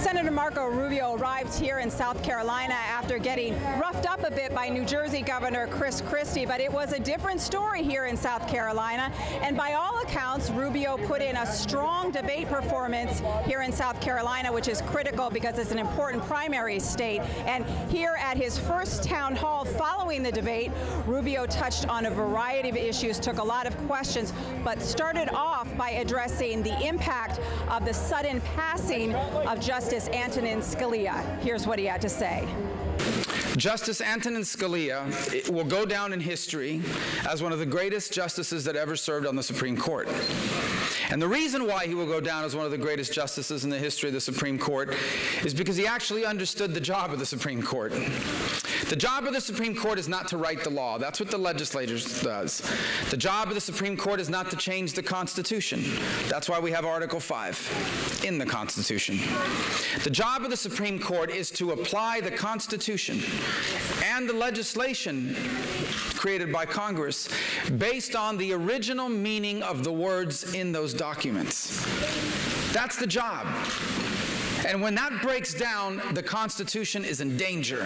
Senator Marco Rubio arrived here in South Carolina after getting roughed up a bit by New Jersey Governor Chris Christie, but it was a different story here in South Carolina. And by all accounts, Rubio put in a strong debate performance here in South Carolina, which is critical because it's an important primary state. And here at his first town hall following the debate, Rubio touched on a variety of issues, took a lot of questions, but started off by addressing the impact of the sudden passing of Justice Antonin Scalia. Here's what he had to say. Justice Antonin Scalia will go down in history as one of the greatest justices that ever served on the Supreme Court. And the reason why he will go down as one of the greatest justices in the history of the Supreme Court is because he actually understood the job of the Supreme Court. The job of the Supreme Court is not to write the law. That's what the legislature does. The job of the Supreme Court is not to change the Constitution. That's why we have Article 5 in the Constitution. The job of the Supreme Court is to apply the Constitution and the legislation created by Congress based on the original meaning of the words in those documents. That's the job. And when that breaks down, the Constitution is in danger.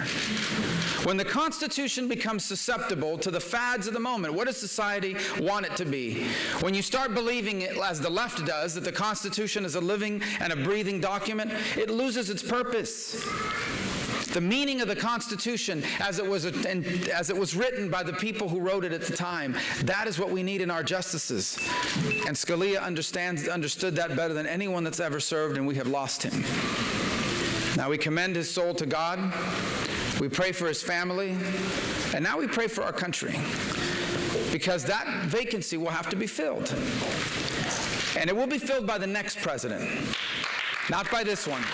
When the Constitution becomes susceptible to the fads of the moment, what does society want it to be? When you start believing it, as the left does, that the Constitution is a living and a breathing document, it loses its purpose. The meaning of the Constitution as it was written by the people who wrote it at the time, that is what we need in our justices. And Scalia understood that better than anyone that's ever served, and we have lost him. Now we commend his soul to God. We pray for his family. And now we pray for our country, because that vacancy will have to be filled. And it will be filled by the next president, not by this one.